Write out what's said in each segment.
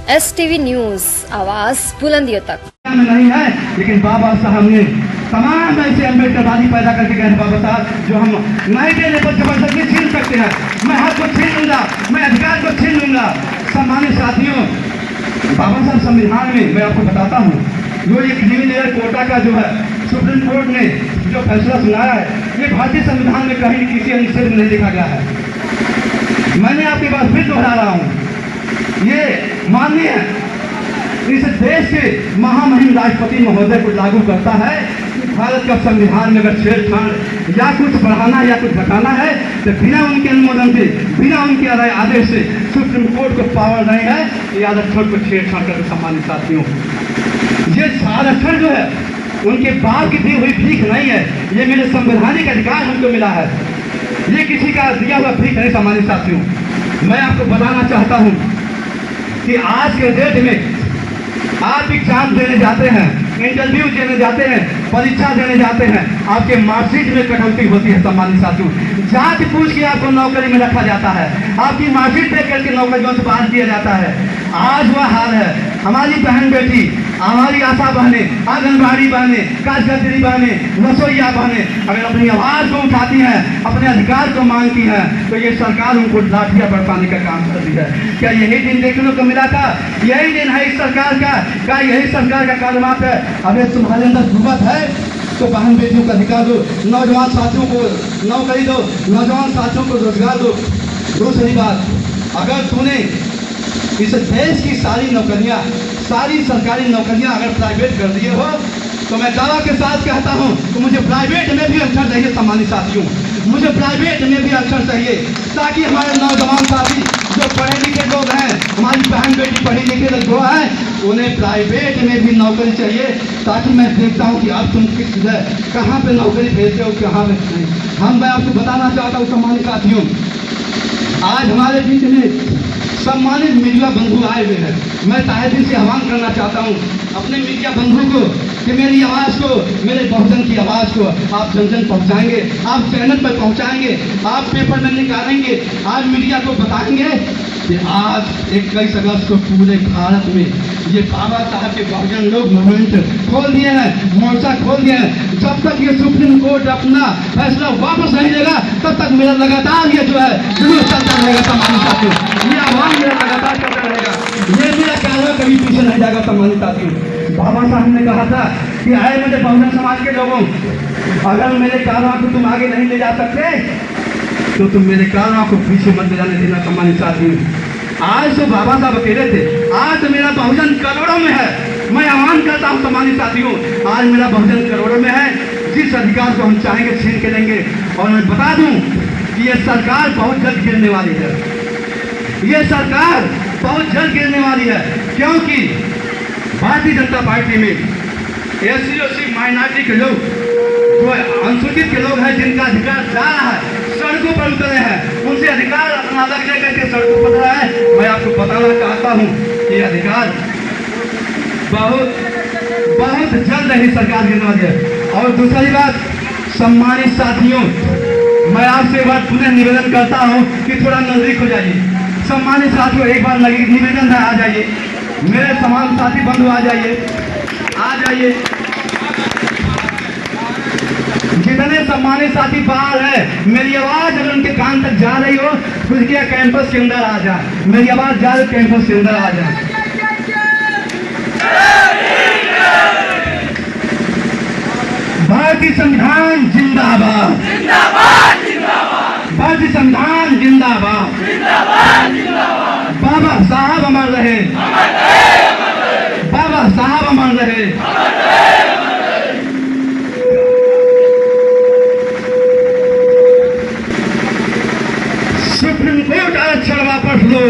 STV news, आवाज बुलंदियों तक। नहीं है, लेकिन बाबा साहब ने तमाम ऐसे अम्बेडकरवादी पैदा करके गए बाबा साहब, जो हम नहीं देने पर जबरदस्ती छीन सकते हैं। मैं हक को छीन लूंगा, मैं अधिकार को छीन लूंगा। सम्मानित साथियों, बाबा साहब संविधान में मैं आपको बताता हूँ, जो ये क्रिमिनल कोटा का जो है सुप्रीम कोर्ट ने जो फैसला सुनाया है, ये भारतीय संविधान में कहीं किसी अनुच्छेद में नहीं लिखा गया है। मैंने आपकी बात फिर दोहरा रहा हूँ, ये माननीय इस देश के महामहिम राष्ट्रपति महोदय को लागू करता है कि भारत का संविधान में अगर छेड़छाड़ या कुछ बढ़ाना या कुछ घटाना है तो बिना उनके अनुमोदन से, बिना उनके आदेश से सुप्रीम कोर्ट को पावर नहीं है कि आरक्षण को छेड़छाड़ कर। सम्मानित साथियों, ये आरक्षण जो है उनके बाप की दी हुई भीख नहीं है, ये मेरे संवैधानिक अधिकार हमको मिला है, ये किसी का दिया हुआ भीख नहीं। सम्मानित साथियों, मैं आपको बताना चाहता हूँ कि आज के डेट में आप एग्जाम देने जाते हैं, इंटरव्यू देने जाते हैं, परीक्षा देने जाते हैं, आपके मार्कशीट में कटौती होती है। सम्मानित साथियों, जांच पूछ के आपको नौकरी में रखा जाता है, आपकी मार्कशीट देख करके नौकरियों से बाहर किया जाता है। आज वह हाल है। हमारी बहन बेटी, हमारी आशा बहनें, आंगनबाड़ी बहनें, काजगरी बहनें, रसोईया बहनें अगर अपनी आवाज को उठाती हैं, अपने अधिकार को मांगती हैं, तो ये सरकार उनको लाठियां बरसाने का काम कर रही है। क्या यही दिन देखने को मिला था? यही दिन है इस सरकार का? क्या यही सरकार का कार्यक्रम है? अगर तुम्हारे अंदर जुर्मत है तो बहन बेटियों का अधिकार दो, नौजवान साथियों को नौकरी दो, नौजवान साथियों को रोजगार दो। दूसरी बात, अगर तूने इस देश की सारी नौकरियां, सारी सरकारी नौकरियां अगर प्राइवेट कर दिए हो, तो मैं दावा के साथ कहता हूं कि मुझे प्राइवेट में भी अवसर चाहिए। सम्मानित साथियों, मुझे प्राइवेट में भी अवसर चाहिए, ताकि हमारे नौजवान साथी जो पढ़े लिखे लोग हैं, हमारी बहन बेटी पढ़ी लिखे लोग हैं, उन्हें प्राइवेट में भी नौकरी चाहिए, ताकि मैं देखता हूँ कि अब तुम किस कहाँ पे नौकरी भेजते हो, कहाँ पे नहीं। मैं आपको बताना चाहता हूँ सम्मानित साथियों, आज हमारे बीच में सम्मानित मीडिया बंधु आए हुए हैं। मैं तहे दिल से आह्वान करना चाहता हूँ अपने मीडिया बंधु को कि मेरी आवाज़ को, मेरे बहुजन की आवाज़ को आप जन जन पहुँचाएंगे, आप चैनल पर पहुँचाएंगे, आप पेपर में निकालेंगे, आप मीडिया को बताएंगे कि आज 21 अगस्त को पूरे भारत में ये बाबा साहब के बहुजन लोग मूवमेंट खोल दिए हैं, मोर्चा खोल दिए हैं। जब तक ये सुप्रीम कोर्ट अपना फैसला वापस नहीं लेगा, तब तक मेरा लगातार ये जो है जुलूस चलता रहेगा। सम्मानित साथियों, ये आह्वान मेरा लगातार चलता रहेगा, ये मेरा कार्य कभी पीछे नहीं जाएगा। सम्मानित साथियों, बाबा साहब ने कहा था कि आए मेरे बहुजन समाज के लोगों, अगर मेरे कार्यों को तुम आगे नहीं ले जा सकते तो तुम मेरे कार्यों को पीछे मत ले जाने देना। सम्मानित साथियों, आज तो बाबा साहब अकेले थे, आज तो मेरा बहुजन करोड़ों में है। मैं आह्वान करता हूँ सम्मानित साथियों, आज मेरा बहुजन करोड़ों में है। जिस अधिकार को हम चाहेंगे छीन के लेंगे। और मैं बता दूं कि ये सरकार बहुत जल्द गिरने वाली है, ये सरकार बहुत जल्द गिरने वाली है, क्योंकि भारतीय जनता पार्टी में SC OC माइनॉरिटी के लोग, जो अनुसूचित के लोग हैं, जिनका अधिकार जा रहा है, सड़कों पर उतरे हैं, उनसे अधिकार अपना अलग लेकर के सड़कों पर उतरा है। मैं आपको बताना चाहता हूँ कि ये अधिकार बहुत बहुत जल्द ही सरकार गिरने वाली है। और दूसरी बात, सम्मानित साथियों, मैं आपसे एक बार पुनः निवेदन करता हूँ कि थोड़ा नजदीक हो जाइए। सम्मानित साथियों, एक बार निवेदन है, आ जाइए, मेरे समान साथी बंधु आ जाइए, आ जाइए। जितने सम्मानित साथी बाहर है, मेरी आवाज अगर उनके कान तक जा रही हो, खुद के कैंपस के अंदर आ जाए, मेरी आवाज जा रही कैंपस के अंदर आ जाए। भारतीय संविधान जिंदाबाद, जिंदाबाद, जिंदाबाद। भारतीय संविधान जिंदाबाद, जिंदाबाद, जिंदाबाद। बाबा साहब अमर रहे, बाबा साहब अमर रहे। सुप्रीम कोर्ट आरक्षण वापस लो,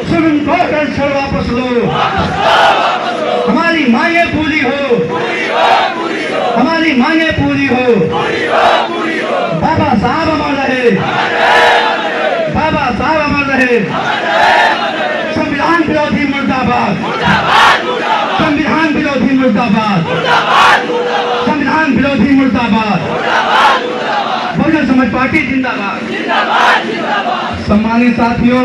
सुप्रीम कोर्ट आरक्षण वापस लो। हमारी मांगे पूरी हो, हमारी मांगे पूरी हो। बाबा साहब अमर रहे, बाबा साहब अमर रहे। संविधान विरोधी मुर्दाबाद, संविधान विरोधी मुर्दाबाद, संविधान विरोधी मुर्दाबाद। बहुजन समाज पार्टी जिंदाबाद। सम्मानित साथियों,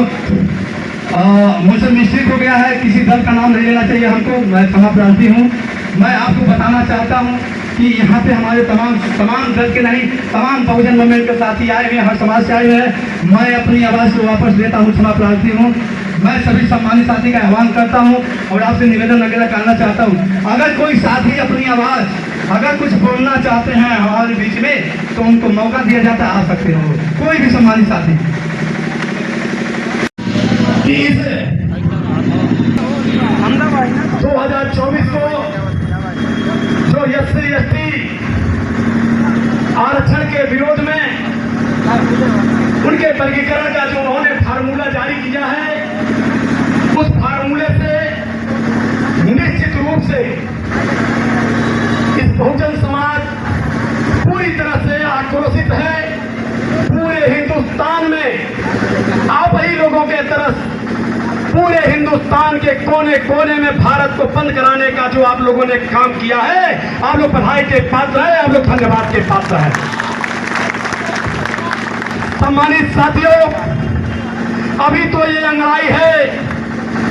मुझसे मिस्टेक हो गया है, किसी दल का नाम नहीं लेना चाहिए हमको, मैं क्षमा प्रार्थी हूँ। मैं आपको बताना चाहता हूँ कि यहाँ पे हमारे तमाम दल के नहीं, तमाम बहुजन मूवमेंट के साथी आए हुए हैं, हर समाज से आए हुए हैं। मैं अपनी आवाज़ को वापस लेता हूँ, क्षमा प्रार्थी हूँ। मैं सभी सम्मानित साथी का आह्वान करता हूँ और आपसे निवेदन वगैरह करना चाहता हूँ, अगर कोई साथी अपनी आवाज़ अगर कुछ बोलना चाहते हैं हमारे बीच में तो उनको मौका दिया जाता है, आ सकते हो कोई भी सम्मानित साथी। 2024 को जो SC/ST आरक्षण के विरोध में उनके वर्गीकरण का जो उन्होंने फार्मूला जारी किया है, उस फार्मूले से निश्चित रूप से इस बहुजन समाज पूरी तरह से आक्रोशित है। पूरे हिंदुस्तान में आप ही लोगों के तरफ पूरे हिंदुस्तान के कोने कोने में भारत को बंद कराने का जो आप लोगों ने काम किया है, आप लोग बधाई के पात्र हैं, आप लोग धन्यवाद के पात्र हैं। सम्मानित साथियों, अभी तो ये अंगड़ाई है,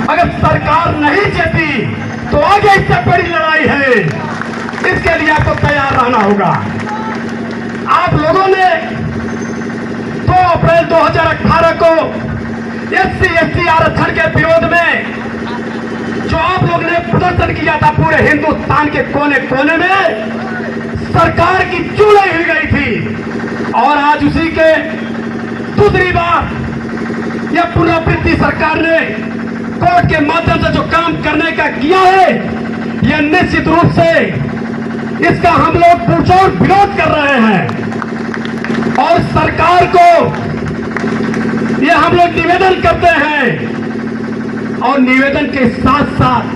अगर सरकार नहीं जीती तो आगे इससे बड़ी लड़ाई है। इसके लिए आपको तैयार रहना होगा। आप लोगों ने 2 अप्रैल 2018 को SC/ST आरक्षण के विरोध में जो आप लोग ने प्रदर्शन किया था, पूरे हिंदुस्तान के कोने कोने में सरकार की चूल्हे हिल गई थी। और आज उसी के दूसरी बार यह पुनरावृत्ति सरकार ने कोर्ट के माध्यम से जो काम करने का किया है, यह निश्चित रूप से इसका हम लोग पुरजोर विरोध कर रहे हैं। और सरकार को ये हम लोग निवेदन करते हैं और निवेदन के साथ साथ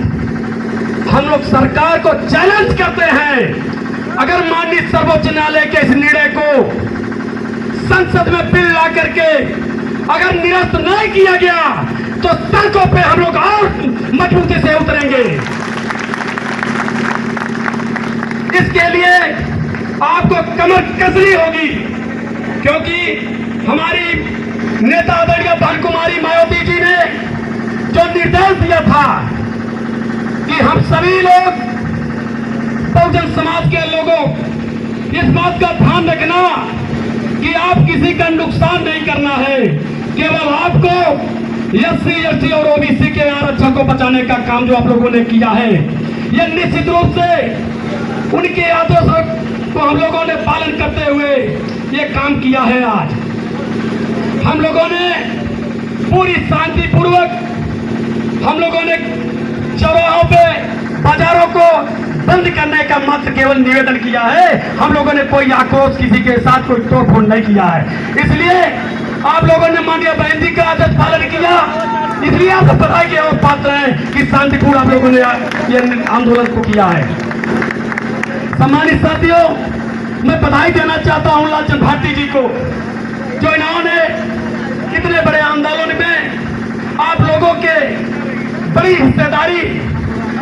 हम लोग सरकार को चैलेंज करते हैं, अगर माननीय सर्वोच्च न्यायालय के इस निर्णय को संसद में बिल ला करके अगर निरस्त नहीं किया गया तो सड़कों पे हम लोग और मजबूती से उतरेंगे। इसके लिए आपको कमर कसनी होगी, क्योंकि हमारी नेता आदरणीय भानुकुमारी मायावती जी ने जो निर्देश दिया था कि हम सभी लोग बहुजन समाज के लोगों इस बात का ध्यान रखना कि आप किसी का नुकसान नहीं करना है, केवल आपको SC/ST और OBC के आरक्षण को बचाने का काम जो आप लोगों ने किया है, यह निश्चित रूप से उनके आदेशों को हम लोगों ने पालन करते हुए ये काम किया है। आज हम लोगों ने पूरी शांतिपूर्वक हम लोगों ने चौराहों पे बाजारों को बंद करने का मात्र केवल निवेदन किया है। हम लोगों ने कोई आक्रोश किसी के साथ कोई तोड़फोड़ नहीं किया है। इसलिए आप लोगों ने माननीय बहन जी का आदेश पालन किया, इसलिए आप बधाई के और पात्र हैं कि शांतिपूर्ण आप लोगों ने ये आंदोलन को किया है। सम्मानित साथियों, मैं बधाई देना चाहता हूं लालचंद भारती जी को, जो इन्होंने इतने बड़े आंदोलन में आप लोगों के बड़ी हिस्सेदारी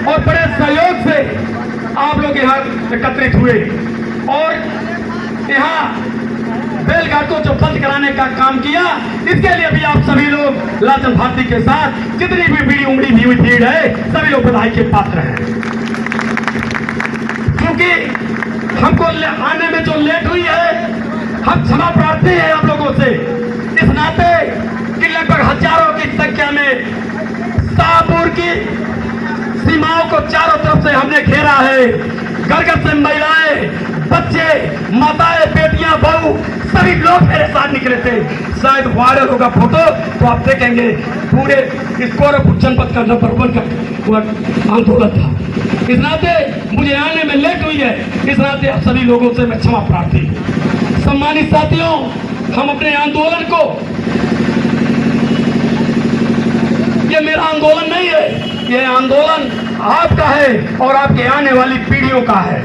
और बड़े सहयोग से आप लोग यहाँ एकत्रित हुए और यहाँ बेलघाट को जो बंद कराने का काम किया, इसके लिए भी आप सभी लोग लालचंद भारती के साथ जितनी भी बड़ी उमड़ी भी हुई भीड़ है, सभी लोग बधाई के पात्र हैं। क्योंकि हमको आने में जो लेट हुई है, हम क्षमा प्रार्थी हैं आप लोगों से, इस नाते कि लगभग हजारों की संख्या में शाहपुर की सीमाओं को चारों तरफ से हमने घेरा है। घर घर से महिलाएं, बच्चे, माताएं, बेटियां, बहू सभी लोग मेरे साथ निकले थे। शायद वायरल होगा फोटो तो आप देखेंगे, पूरे इस गोरखपुर जनपद का नंबर 1 का आंदोलन था। इस नाते मुझे आने में लेट हुई है, इस नाते आप सभी लोगों से मैं क्षमा प्रार्थी। सम्मानित साथियों, हम अपने आंदोलन को, ये मेरा आंदोलन नहीं है, ये आंदोलन आपका है और आपके आने वाली पीढ़ियों का है।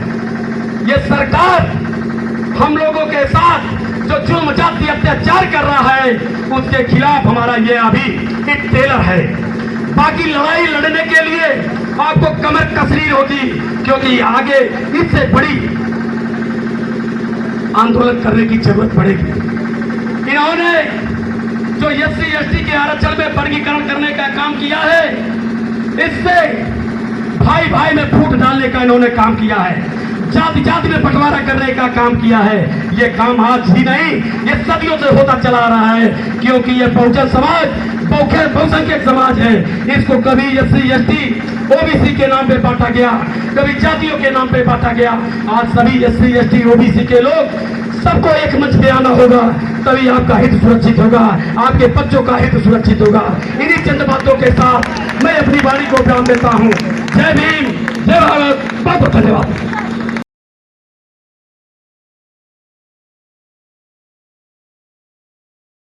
ये सरकार हम लोगों के साथ जो जुल्म जाति अत्याचार कर रहा है, उसके खिलाफ हमारा ये अभी एक टेलर है। बाकी लड़ाई लड़ने के लिए आपको कमर कसनी होगी, क्योंकि आगे इससे बड़ी आंदोलन करने की जरूरत पड़ेगी। इन्होंने जो SC/ST के आरक्षण में वर्गीकरण करने का काम किया है, इससे भाई भाई में फूट डालने का इन्होंने काम किया है, जाति जाति में बंटवारा करने का काम किया है। ये काम आज ही नहीं, ये सदियों से होता चला आ रहा है, क्योंकि ये बहुजन समाज बहुसंख्यक समाज है। इसको कभी SC/ST OBC के नाम पे बांटा गया, कभी जातियों के नाम पे बांटा गया। आज सभी SC/ST OBC के लोग सबको एक मंच पे आना होगा, तभी आपका हित सुरक्षित होगा, आपके बच्चों का हित सुरक्षित होगा। इन्हीं चंद बातों के साथ मैं अपनी वाणी को विराम देता हूँ। जय भीम, जय भारत, बहुत बहुत धन्यवाद।